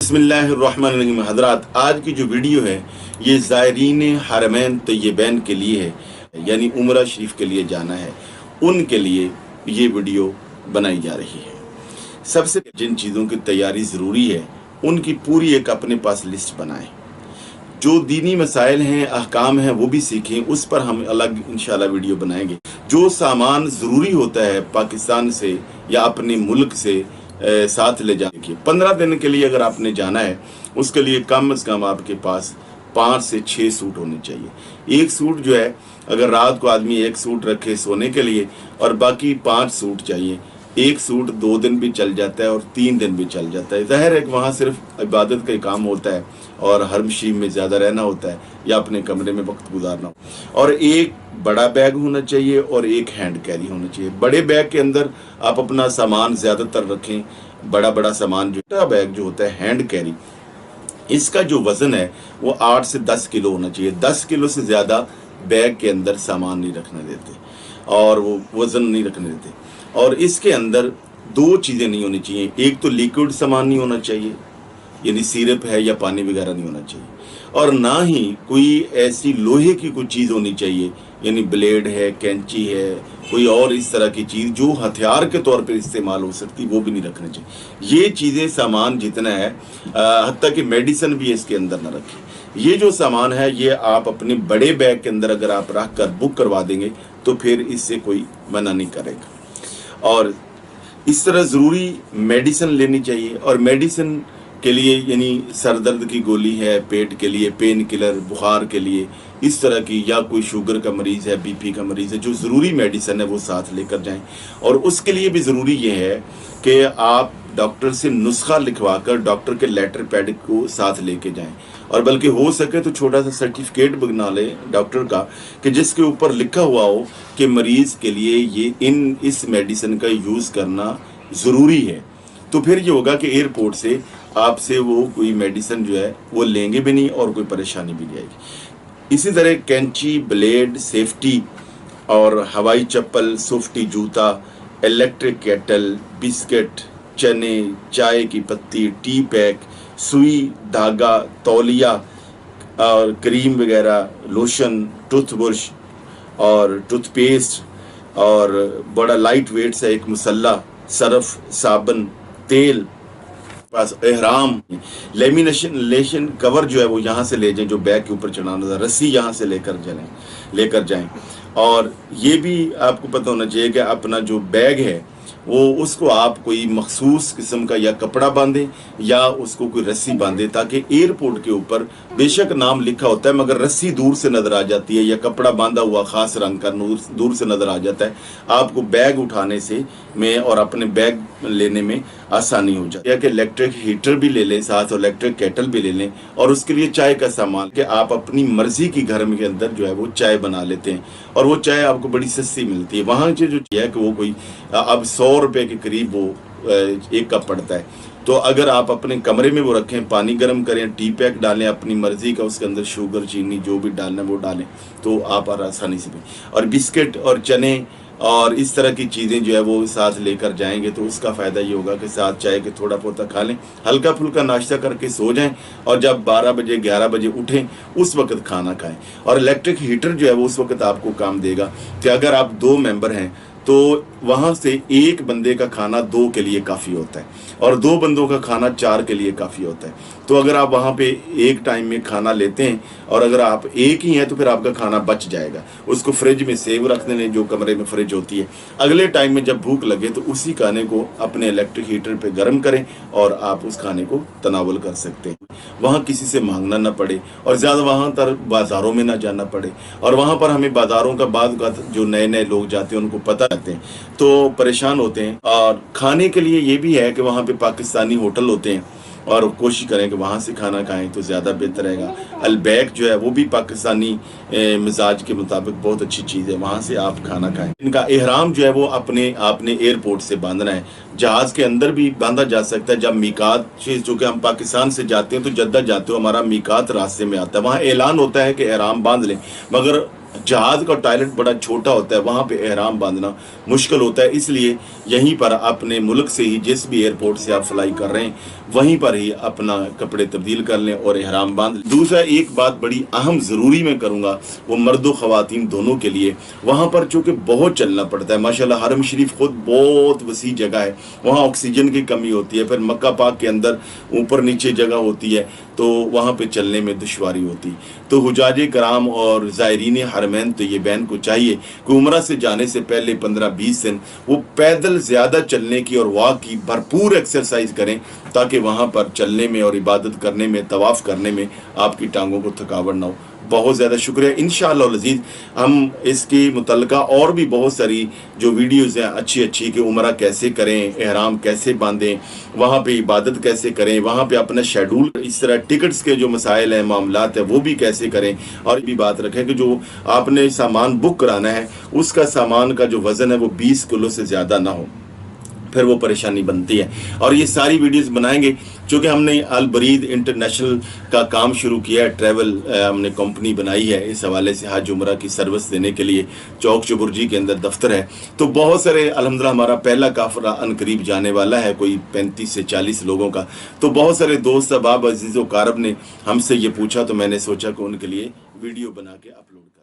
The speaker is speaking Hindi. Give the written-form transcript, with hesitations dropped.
बिस्मिल्लाहिर्रहमानिर्रहीम। हज़रात, आज की जो वीडियो है ये ज़ायरीन हरमैन तय्यबैन के लिए है, यानी उम्रा शरीफ के लिए जाना है, उनके लिए ये वीडियो बनाई जा रही है। सबसे जिन चीज़ों की तैयारी ज़रूरी है उनकी पूरी एक अपने पास लिस्ट बनाएं। जो दीनी मसाइल हैं, अहकाम हैं, वो भी सीखें, उस पर हम अलग इंशाल्लाह वीडियो बनाएंगे। जो सामान ज़रूरी होता है पाकिस्तान से या अपने मुल्क से साथ ले जाने की, 15 दिन के लिए अगर आपने जाना है, उसके लिए कम से कम आपके पास 5 से 6 सूट होने चाहिए। एक सूट जो है, अगर रात को आदमी एक सूट रखे सोने के लिए और बाकी 5 सूट चाहिए, एक सूट 2 दिन भी चल जाता है और 3 दिन भी चल जाता है। जाहिर है कि वहाँ सिर्फ इबादत का ही काम होता है और हरम शरीफ में ज़्यादा रहना होता है या अपने कमरे में वक्त गुजारना। और एक बड़ा बैग होना चाहिए और एक हैंड कैरी होना चाहिए। बड़े बैग के अंदर आप अपना सामान ज़्यादातर रखें। बड़ा सामान जो छोटा बैग जो होता है हैंड कैरी, इसका जो वज़न है वो 8 से 10 किलो होना चाहिए। 10 किलो से ज़्यादा बैग के अंदर सामान नहीं रखने देते और वो वज़न नहीं रखने देते। और इसके अंदर 2 चीज़ें नहीं होनी चाहिए। एक तो लिक्विड सामान नहीं होना चाहिए, यानी सिरप है या पानी वगैरह नहीं होना चाहिए, और ना ही कोई ऐसी लोहे की कोई चीज़ होनी चाहिए, यानी ब्लेड है, कैंची है, कोई और इस तरह की चीज़ जो हथियार के तौर पर इस्तेमाल हो सकती, वो भी नहीं रखनी चाहिए। ये चीज़ें सामान जितना है, हत्ता कि मेडिसिन भी इसके अंदर ना रखें। ये जो सामान है ये आप अपने बड़े बैग के अंदर अगर आप रख कर बुक करवा देंगे तो फिर इससे कोई मना नहीं करेगा। और इस तरह ज़रूरी मेडिसिन लेनी चाहिए। और मेडिसिन के लिए यानी सर दर्द की गोली है, पेट के लिए पेन किलर, बुखार के लिए इस तरह की, या कोई शुगर का मरीज़ है, बीपी का मरीज़ है, जो ज़रूरी मेडिसिन है वो साथ लेकर जाएं। और उसके लिए भी ज़रूरी ये है कि आप डॉक्टर से नुस्खा लिखवा कर डॉक्टर के लेटर पैड को साथ लेके जाएं। और बल्कि हो सके तो छोटा सा सर्टिफिकेट बना लें डॉक्टर का कि जिसके ऊपर लिखा हुआ हो कि मरीज़ के लिए ये इस मेडिसिन का यूज़ करना ज़रूरी है। तो फिर ये होगा कि एयरपोर्ट से आपसे वो कोई मेडिसिन जो है वो लेंगे भी नहीं और कोई परेशानी भी नहीं आएगी। इसी तरह कैंची, ब्लेड, सेफ्टी और हवाई चप्पल, सोफ्टी जूता, इलेक्ट्रिक केटल, बिस्किट, चने, चाय की पत्ती, टी पैक, सुई, धागा, तौलिया और क्रीम वगैरह, लोशन, टूथब्रश और टूथपेस्ट, और बड़ा लाइट वेट सा एक मसल्ला, सर्फ, साबुन, तेल, पास एहराम, लेमिनेशन कवर जो है वो यहाँ से ले जाएं, जो बैग के ऊपर चढ़ाना था, रस्सी यहाँ से लेकर जाएं। और ये भी आपको पता होना चाहिए कि अपना जो बैग है वो उसको आप कोई मखसूस किस्म का या कपड़ा बांधें या उसको कोई रस्सी बांधे, ताकि एयरपोर्ट के ऊपर बेशक नाम लिखा होता है मगर रस्सी दूर से नज़र आ जाती है या कपड़ा बांधा हुआ ख़ास रंग का दूर से नज़र आ जाता है। आपको बैग उठाने से में और अपने बैग लेने में आसानी हो जाती है। कि इलेक्ट्रिक हीटर भी ले लें साथ और इलेक्ट्रिक केटल भी ले लें। और उसके लिए चाय का सामान कि आप अपनी मर्ज़ी की घर में के अंदर जो है वो चाय बना लेते हैं और वो चाय आपको बड़ी सस्ती मिलती है। वहाँ से जो है कि वो कोई अब 100 रुपये के करीब वो एक कप पड़ता है। तो अगर आप अपने कमरे में वो रखें, पानी गर्म करें, टी पैक डालें अपनी मर्ज़ी का, उसके अंदर शुगर, चीनी जो भी डालना है वो डालें, तो आप आसानी से भी। और बिस्किट और चने और इस तरह की चीज़ें जो है वो साथ लेकर जाएंगे तो उसका फ़ायदा ये होगा कि साथ चाय के थोड़ा पोता खा लें, हल्का फुल्का नाश्ता करके सो जाएं और जब 12 बजे 11 बजे उठें उस वक्त खाना खाएं। और इलेक्ट्रिक हीटर जो है वो उस वक्त आपको काम देगा कि अगर आप 2 मेंबर हैं तो वहाँ से एक बंदे का खाना 2 के लिए काफ़ी होता है और 2 बंदों का खाना 4 के लिए काफ़ी होता है। तो अगर आप वहाँ पे एक टाइम में खाना लेते हैं और अगर आप एक ही हैं तो फिर आपका खाना बच जाएगा। उसको फ्रिज में सेव रख दें, जो कमरे में फ्रिज होती है। अगले टाइम में जब भूख लगे तो उसी खाने को अपने इलेक्ट्रिक हीटर पे गर्म करें और आप उस खाने को तनावल कर सकते हैं। वहाँ किसी से मांगना ना पड़े और ज़्यादा वहाँ तर बाज़ारों में ना जाना पड़े। और वहाँ पर हमें बाज़ारों का बाद जो नए लोग जाते हैं उनको पता रहते हैं तो परेशान होते हैं। और खाने के लिए ये भी है कि वहाँ पे पाकिस्तानी होटल होते हैं और कोशिश करें कि वहाँ से खाना खाएं तो ज़्यादा बेहतर रहेगा। अलबैक जो है वो भी पाकिस्तानी मिजाज के मुताबिक बहुत अच्छी चीज़ है, वहाँ से आप खाना खाएं। इनका एहराम जो है वो आपने एयरपोर्ट से बांधना है। जहाज़ के अंदर भी बांधा जा सकता है। जब मीकात जो कि हम पाकिस्तान से जाते हैं तो जद्दा जाते हो, हमारा मीकात रास्ते में आता है, वहाँ ऐलान होता है कि एहराम बांध लें, मगर जहाज़ का टॉयलेट बड़ा छोटा होता है, वहाँ पे एहराम बांधना मुश्किल होता है। इसलिए यहीं पर अपने मुल्क से ही जिस भी एयरपोर्ट से आप फ्लाई कर रहे हैं वहीं पर ही अपना कपड़े तब्दील कर लें और इहराम बांध लें। दूसरा एक बात बड़ी अहम ज़रूरी मैं करूँगा, वो मर्द व ख़वातीन दोनों के लिए, वहाँ पर चूँकि बहुत चलना पड़ता है। माशाल्लाह हरम शरीफ खुद बहुत वसी जगह है, वहाँ ऑक्सीजन की कमी होती है, फिर मक्का पाक के अंदर ऊपर नीचे जगह होती है, तो वहाँ पे चलने में दुश्वारी होती। तो हुजाजे कराम और ज़ायरीन हरमैन तय्यबैन को चाहिए कि उम्रा से जाने से पहले 15-20 दिन वो पैदल ज़्यादा चलने की और वॉक की भरपूर एक्सरसाइज करें, ताकि वहाँ पर चलने में और इबादत करने में, तवाफ़ करने में आपकी टांगों को थकावट ना हो। बहुत ज़्यादा शुक्रिया। इंशाअल्लाह अज़ीज़ हम इसके मुतल्लिका और भी बहुत सारी जो वीडियोज़ हैं अच्छी अच्छी कि उम्रा कैसे करें, एहराम कैसे बांधें, वहाँ पे इबादत कैसे करें, वहाँ पे अपना शेड्यूल, इस तरह टिकट्स के जो मसाइल हैं, मामलात हैं, वो भी कैसे करें। और भी बात रखें कि जो आपने सामान बुक कराना है उसका सामान का जो वज़न है वो 20 किलो से ज़्यादा ना हो, फिर वो परेशानी बनती है। और ये सारी वीडियोस बनाएंगे चूँकि हमने अल बरीद इंटरनेशनल का काम शुरू किया है, ट्रैवल हमने कंपनी बनाई है इस हवाले से हज उम्रा की सर्विस देने के लिए। चौक चबुर्जी के अंदर दफ्तर है, तो बहुत सारे अल्हम्दुलिल्लाह हमारा पहला काफ़िला अनकरीब जाने वाला है, कोई 35 से 40 लोगों का। तो बहुत सारे दोस्त अहबाब अजीज़ व कारब ने हमसे ये पूछा, तो मैंने सोचा कि उनके लिए वीडियो बना के अपलोड